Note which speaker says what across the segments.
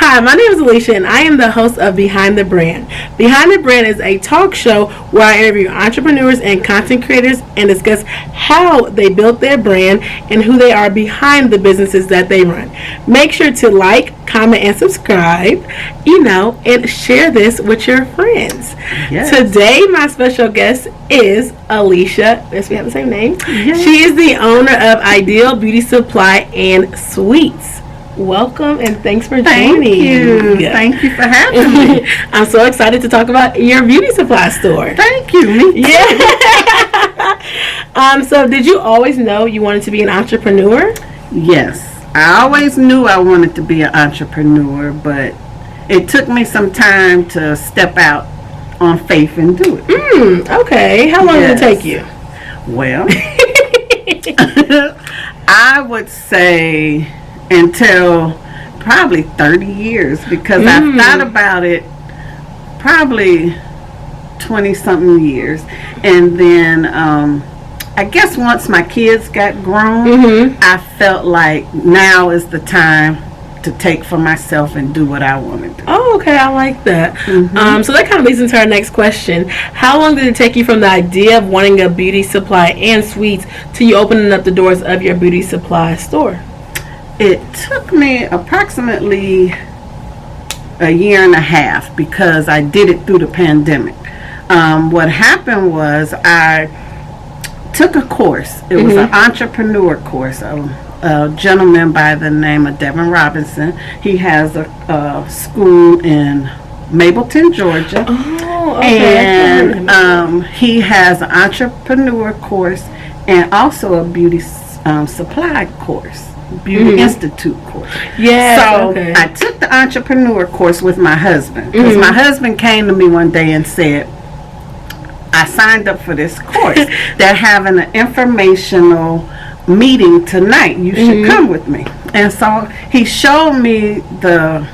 Speaker 1: Hi, my name is Alieshia, and I am the host of Behind the Brand. Behind the Brand is a talk show where I interview entrepreneurs and content creators and discuss how they built their brand and who they are behind the businesses that they run. Make sure to like, comment, and subscribe, and share this with your friends. Yes. Today, my special guest is Alieshia. Yes, we have the same name. Yes. She is the owner of Ideal Beauty Supply and Sweets. Welcome and thanks for joining.
Speaker 2: Thank you. Yeah. Thank you for having me.
Speaker 1: I'm so excited to talk about your beauty supply store.
Speaker 2: Thank you. Me too.
Speaker 1: Yeah. So did you always know you wanted to be an entrepreneur?
Speaker 2: Yes. I always knew I wanted to be an entrepreneur, but it took me some time to step out on faith and do it.
Speaker 1: Okay. How long did it take you?
Speaker 2: Well, I would say until probably 30 years because I've thought about it probably 20 something years, and then I guess once my kids got grown, I felt like now is the time to take for myself and do what I want to do.
Speaker 1: Oh, okay, I like that. So that kind of leads into our next question. How long did it take you from the idea of wanting a beauty supply and sweets to you opening up the doors of your beauty supply store?
Speaker 2: It took me approximately a year and a half because I did it through the pandemic. What happened was I took a course. It was an entrepreneur course. A gentleman by the name of Devin Robinson. He has a school in Mableton, Georgia.
Speaker 1: Oh, okay.
Speaker 2: And he has an entrepreneur course and also a beauty supply course. Beauty Institute course.
Speaker 1: Yeah.
Speaker 2: So I took the entrepreneur course with my husband because my husband came to me one day and said, I signed up for this course. They're having an informational meeting tonight. You should come with me. And so he showed me the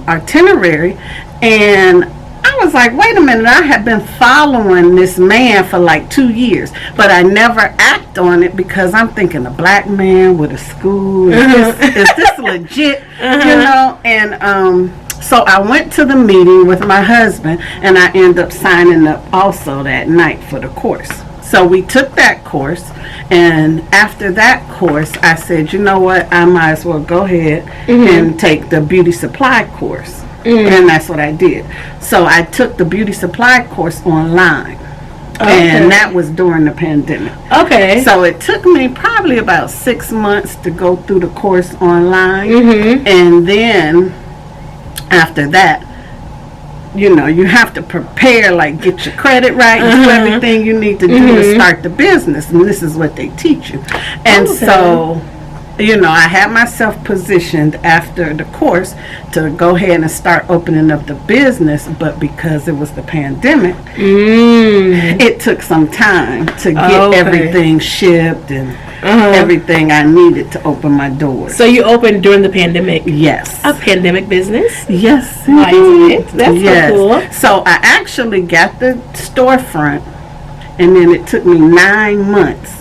Speaker 2: itinerary, and I was like, wait a minute, I have been following this man for like 2 years, but I never act on it because I'm thinking a black man with a school, is this legit, and so I went to the meeting with my husband, and I ended up signing up also that night for the course. So we took that course, and after that course, I said, you know what, I might as well go ahead and take the beauty supply course. And that's what I did. So I took the beauty supply course online. And that was during the pandemic.
Speaker 1: Okay.
Speaker 2: So it took me probably about 6 months to go through the course online. And then after that, you have to prepare, like get your credit right, do everything you need to do to start the business. And this is what they teach you. And so I had myself positioned after the course to go ahead and start opening up the business, but because it was the pandemic, it took some time to get everything shipped and everything I needed to open my doors.
Speaker 1: So you opened during the pandemic?
Speaker 2: Yes.
Speaker 1: A pandemic business?
Speaker 2: Yes.
Speaker 1: Why is it? That's so cool.
Speaker 2: So I actually got the storefront, and then it took me 9 months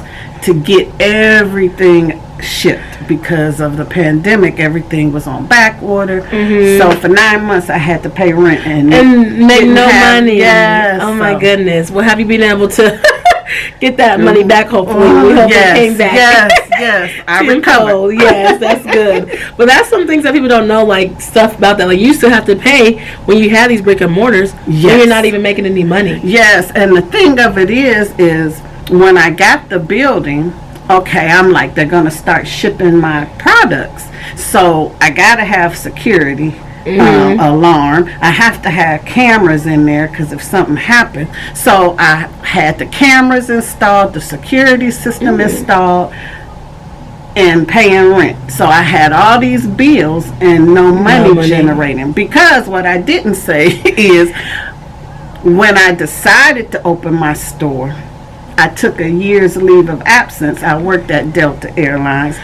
Speaker 2: to get everything shipped because of the pandemic. Everything was on back order. So for 9 months I had to pay rent and
Speaker 1: make no money.
Speaker 2: Yes.
Speaker 1: Oh my goodness. Well, have you been able to get that money back? Hopefully. We hope it came back.
Speaker 2: Yes. I recovered.
Speaker 1: Yes, that's good. But that's some things that people don't know, like stuff about that. Like you still have to pay when you have these brick and mortars when you're not even making any money.
Speaker 2: Yes, and the thing of it is when I got the building, I'm like, they're going to start shipping my products. So I got to have security alarm. I have to have cameras in there because if something happened. So I had the cameras installed, the security system installed, and paying rent. So I had all these bills and no money generating. Because what I didn't say is when I decided to open my store, I took a year's leave of absence. I worked at Delta Airlines.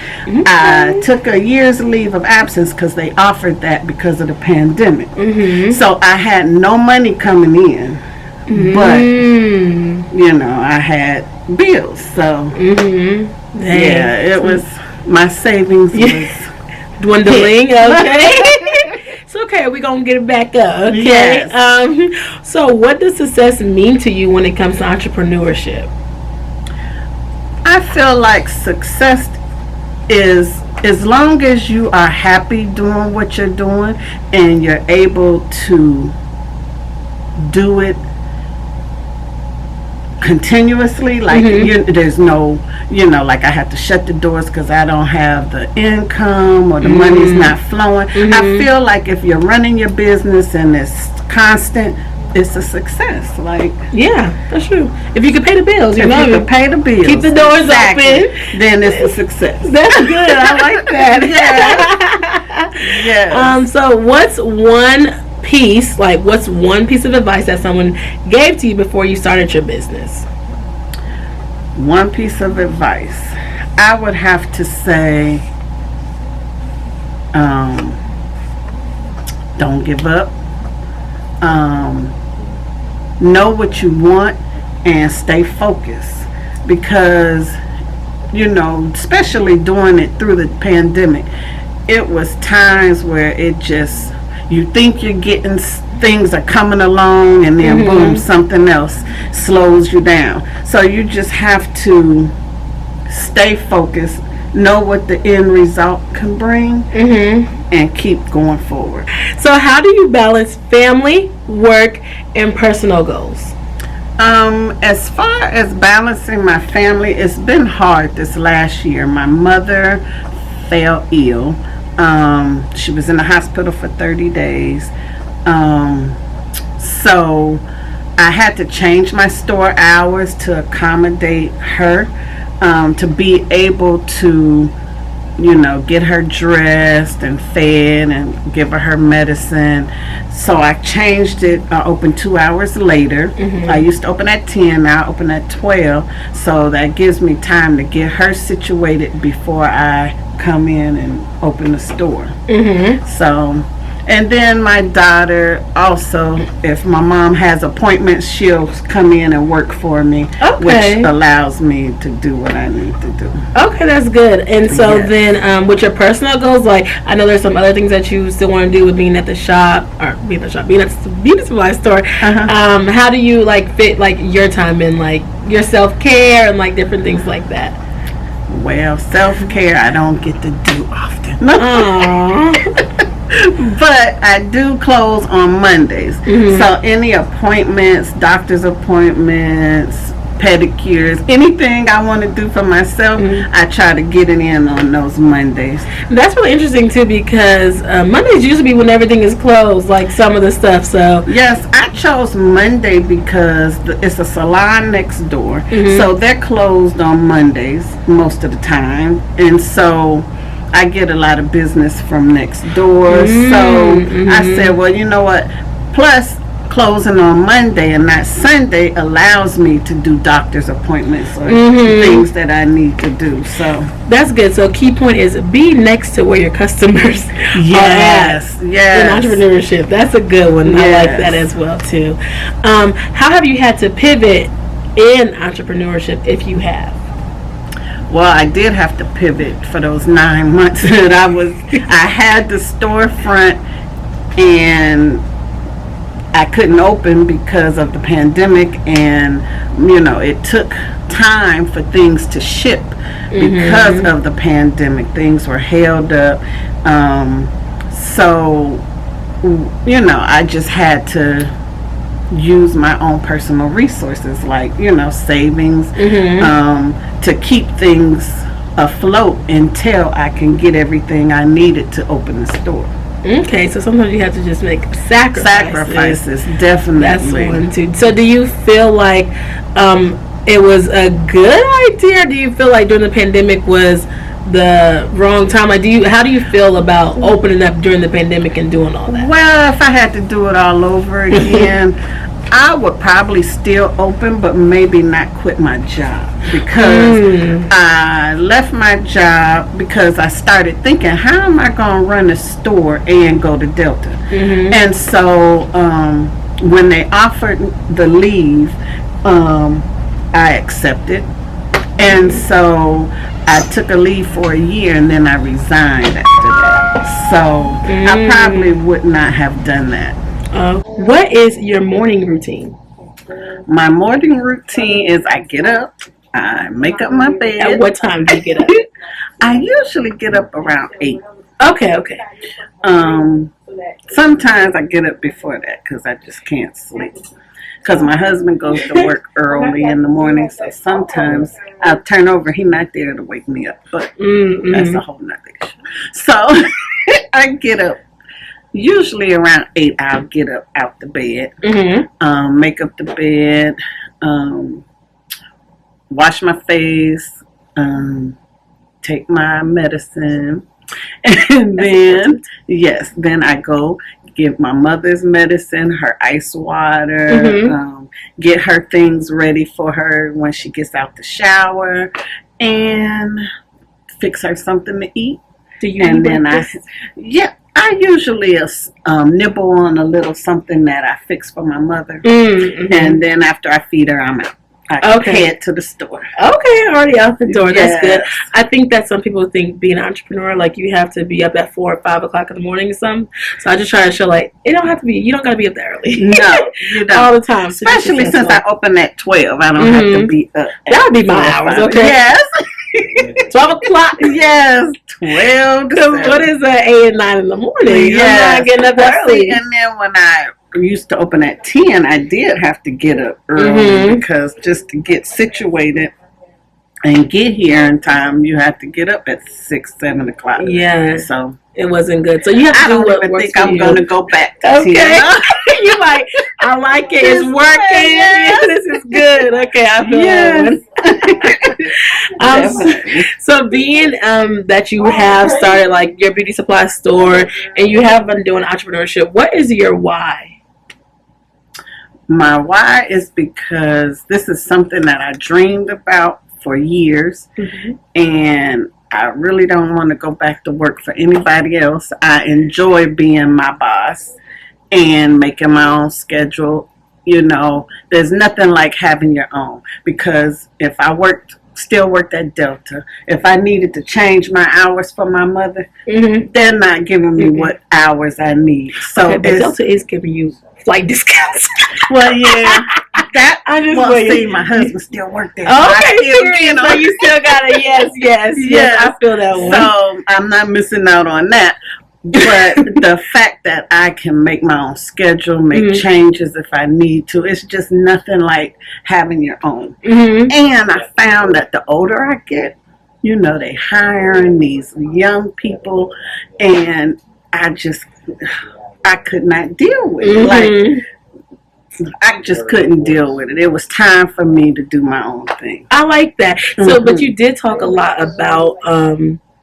Speaker 2: I took a year's leave of absence because they offered that because of the pandemic. So I had no money coming in, but I had bills. So it was my savings was
Speaker 1: dwindling. Okay. gonna get it back up. Okay.
Speaker 2: Yes.
Speaker 1: So what does success mean to you when it comes to entrepreneurship?
Speaker 2: I feel like success is as long as you are happy doing what you're doing and you're able to do it continuously, like there's no, like I have to shut the doors because I don't have the income or the money's not flowing. I feel like if you're running your business and it's constant, it's a success. Like,
Speaker 1: yeah, that's true. If you can pay the bills,
Speaker 2: if you can pay the bills,
Speaker 1: keep the doors open,
Speaker 2: then it's a success.
Speaker 1: That's good. I like that.
Speaker 2: Yeah.
Speaker 1: So what's one piece of advice that someone gave to you before you started your business?
Speaker 2: One piece of advice, I would have to say, don't give up. Know what you want and stay focused, because especially doing it through the pandemic, it was times where it just, you think you're getting, things are coming along, and then boom, something else slows you down. So you just have to stay focused, know what the end result can bring, and keep going forward.
Speaker 1: So how do you balance family, work, and personal goals?
Speaker 2: As far as balancing my family, it's been hard this last year. My mother fell ill. She was in the hospital for 30 days. So I had to change my store hours to accommodate her, to be able to, get her dressed and fed and give her medicine. So I changed it. I opened 2 hours later. I used to open at 10, now I open at 12. So that gives me time to get her situated before I come in and open the store. So, and then my daughter also, if my mom has appointments, she'll come in and work for me, which allows me to do what I need to do.
Speaker 1: Okay, that's good. And so then with your personal goals, like I know there's some other things that you still want to do with being at the shop, or being at the supply store. How do you fit your time in, your self-care and different things like that?
Speaker 2: Well, self-care I don't get to do often.
Speaker 1: Aww.
Speaker 2: But I do close on Mondays. So any appointments, doctor's appointments, pedicures, anything I want to do for myself, I try to get it in on those Mondays.
Speaker 1: That's really interesting too, because Mondays usually be when everything is closed, some of the stuff. So
Speaker 2: yes, I chose Monday because it's a salon next door, so they're closed on Mondays most of the time, and so I get a lot of business from next door. So I said, well, you know what? Plus, closing on Monday and not Sunday allows me to do doctor's appointments or things that I need to do. So
Speaker 1: that's good. So key point is be next to where your customers are at in entrepreneurship. That's a good one. I like that as well too. How have you had to pivot in entrepreneurship, if you have?
Speaker 2: Well, I did have to pivot for those 9 months that I had the storefront and I couldn't open because of the pandemic, and it took time for things to ship because of the pandemic. Things were held up. So I just had to use my own personal resources, savings, to keep things afloat until I can get everything I needed to open the store.
Speaker 1: Okay, so sometimes you have to just make sacrifices.
Speaker 2: Definitely.
Speaker 1: That's one too. So do you feel like it was a good idea? Do you feel like during the pandemic was the wrong time? How do you feel about opening up during the pandemic and doing all that?
Speaker 2: Well, if I had to do it all over again, I would probably still open, but maybe not quit my job, because I left my job because I started thinking, how am I going to run a store and go to Delta? And so when they offered the leave, I accepted, And so I took a leave for a year and then I resigned after that. So I probably would not have done that.
Speaker 1: What is your morning routine?
Speaker 2: My morning routine is I get up, I make up my bed.
Speaker 1: At what time do you get up?
Speaker 2: I usually get up around 8.
Speaker 1: Okay.
Speaker 2: Sometimes I get up before that because I just can't sleep. Because my husband goes to work early in the morning, so sometimes I'll turn over. He's not there to wake me up, but that's a whole nother issue. So I get up. Usually around 8, I'll get up out the bed, make up the bed, wash my face, take my medicine, and then I go give my mother's medicine, her ice water, get her things ready for her when she gets out the shower, and fix her something to eat.
Speaker 1: Do you eat breakfast?
Speaker 2: I usually nibble on a little something that I fix for my mother, and then after I feed her, I'm out. I head to the store.
Speaker 1: Okay, already out the door. That's good. I think that some people think being an entrepreneur, like you have to be up at 4 or 5 o'clock in the morning or something. So I just try to show like it don't have to be. You don't got to be up that early.
Speaker 2: No, you don't.
Speaker 1: All the time. So
Speaker 2: especially since I open at 12, I don't have to be up.
Speaker 1: That would be my hours. Okay.
Speaker 2: Yes.
Speaker 1: 12 o'clock.
Speaker 2: Yes. 12.
Speaker 1: What is 8 and 9 in the morning?
Speaker 2: Yes.
Speaker 1: I'm not getting up that early.
Speaker 2: And then when I used to open at 10, I did have to get up early because just to get situated and get here in time, you have to get up at 6, 7 o'clock.
Speaker 1: Yeah.
Speaker 2: So
Speaker 1: it wasn't good. So you have to do what works for you.
Speaker 2: I'm going to go back to 10.
Speaker 1: You're like, I like it. It's working. Yes. This is good. Okay, I feel that. So being that you have started like your beauty supply store and you have been doing entrepreneurship, what is your why?
Speaker 2: My why is because this is something that I dreamed about for years, and I really don't want to go back to work for anybody else. I enjoy being my boss and making my own schedule. You know, there's nothing like having your own, because if I still worked at Delta, if I needed to change my hours for my mother, they're not giving me what hours I need. So
Speaker 1: but Delta is giving you flight discounts.
Speaker 2: Well, yeah. See, my husband still worked there.
Speaker 1: Okay, so you still got a yes. I feel that one.
Speaker 2: So I'm not missing out on that. But the fact that I can make my own schedule, make changes if I need to, it's just nothing like having your own. And I found that the older I get, you know, they hiring these young people, and I could not deal with it. Like, I just couldn't deal with it. It was time for me to do my own thing.
Speaker 1: I like that. So, but you did talk a lot about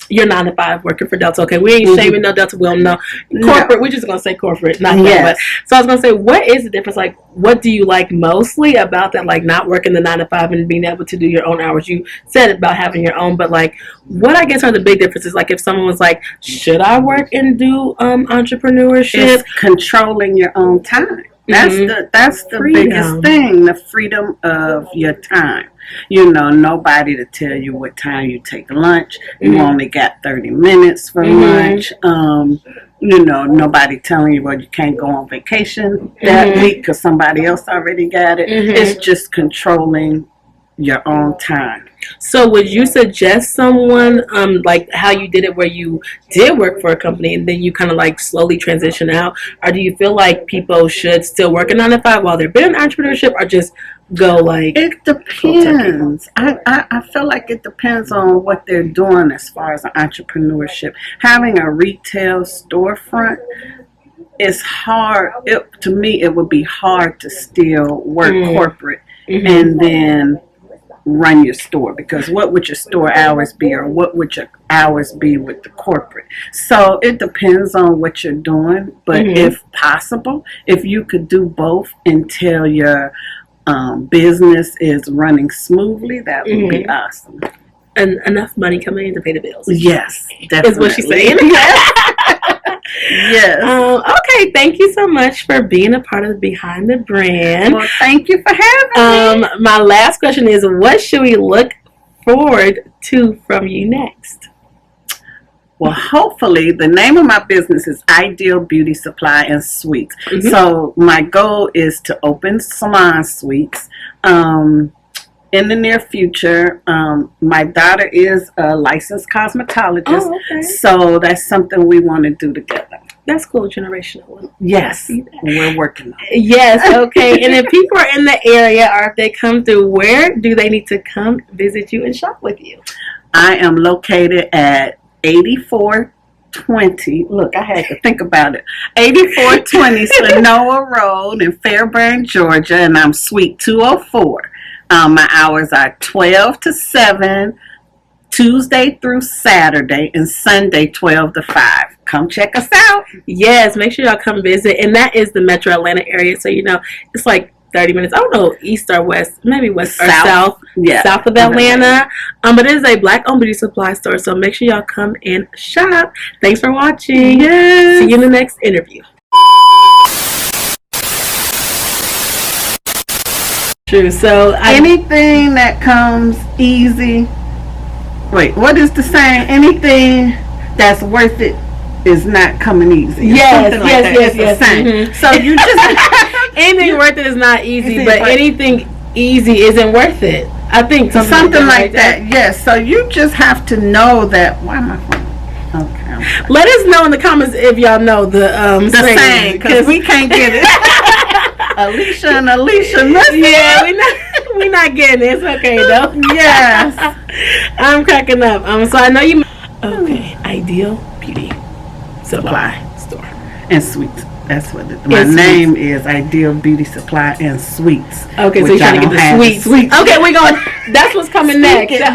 Speaker 1: your 9 to 5 working for Delta. Okay, we ain't shaming no Delta. We don't know corporate. No. We're just gonna say corporate, not that. So I was gonna say, what is the difference? Like, what do you like mostly about that? Like, not working the 9 to 5 and being able to do your own hours. You said about having your own, but like, what I guess are the big differences? Like, if someone was like, should I work and do entrepreneurship?
Speaker 2: It's controlling your own time. That's the biggest thing, the freedom of your time. You know, nobody to tell you what time you take lunch. You only got 30 minutes for lunch. You know, nobody telling you, well, you can't go on vacation that week because somebody else already got it. It's just controlling your own time.
Speaker 1: So would you suggest someone like how you did it, where you did work for a company and then you kind of like slowly transition out, or do you feel like people should still work a 9 to 5 while they're in entrepreneurship, or just go like?
Speaker 2: It depends. I feel like it depends on what they're doing as far as entrepreneurship. Having a retail storefront is hard. To me, it would be hard to still work corporate and then run your store, because what would your store hours be, or what would your hours be with the corporate? So it depends on what you're doing, but if possible, if you could do both until your business is running smoothly, that would be awesome.
Speaker 1: And enough money coming in to pay the bills.
Speaker 2: Yes, definitely.
Speaker 1: Is what she's saying.
Speaker 2: Yes.
Speaker 1: Okay, thank you so much for being a part of Behind the Brand.
Speaker 2: Well, thank you for having me.
Speaker 1: My last question is, what should we look forward to from you next?
Speaker 2: Well, hopefully, the name of my business is Ideal Beauty Supply and Suites.
Speaker 1: Mm-hmm.
Speaker 2: So my goal is to open salon suites in the near future. My daughter is a licensed cosmetologist,
Speaker 1: Oh, okay.
Speaker 2: so that's something we want to do together.
Speaker 1: That's cool, generational.
Speaker 2: Yes, we're working on it.
Speaker 1: Yes, okay. And if people are in the area or if they come through, where do they need to come visit you and shop with you?
Speaker 2: I am located at 8420. Look, I had to think about it. 8420 Sanoa Road in Fairburn, Georgia, and I'm Suite 204. My hours are 12 to 7, Tuesday through Saturday, and Sunday 12 to 5. Come check us out.
Speaker 1: Yes, make sure y'all come visit. And that is the Metro Atlanta area. So, you know, it's like 30 minutes. I don't know, east or west, maybe west or south.
Speaker 2: Yeah,
Speaker 1: south of Atlanta. But it is a black-owned beauty supply store, so make sure y'all come and shop. Thanks for watching.
Speaker 2: Yes.
Speaker 1: See you in the next interview. True. So
Speaker 2: anything that comes easy. Wait, what is the saying? Anything that's worth it is not coming easy.
Speaker 1: Yes,
Speaker 2: Something like
Speaker 1: yes,
Speaker 2: that.
Speaker 1: yes,
Speaker 2: It's
Speaker 1: yes.
Speaker 2: the same.
Speaker 1: Mhm.
Speaker 2: So you just
Speaker 1: anything worth it is not easy,
Speaker 2: Easy,
Speaker 1: but
Speaker 2: but-
Speaker 1: anything easy isn't worth it. I think
Speaker 2: something like that. Yes. So you just have to know that. Why am I? Okay. I'm sorry.
Speaker 1: Let us know in the comments if y'all know the
Speaker 2: saying, because we can't get it. Alicia and Alicia.
Speaker 1: Yeah, we not getting it. It's okay though.
Speaker 2: Yes.
Speaker 1: I'm cracking up. So I know you. Okay, Ideal Beauty Supply Store
Speaker 2: And Suites. That's what my
Speaker 1: And
Speaker 2: name is. Ideal Beauty Supply and Suites.
Speaker 1: Okay, so
Speaker 2: which
Speaker 1: you're trying
Speaker 2: I
Speaker 1: to
Speaker 2: don't
Speaker 1: get
Speaker 2: have
Speaker 1: the sweets. Okay, we're going. That's what's coming next.
Speaker 2: Yeah.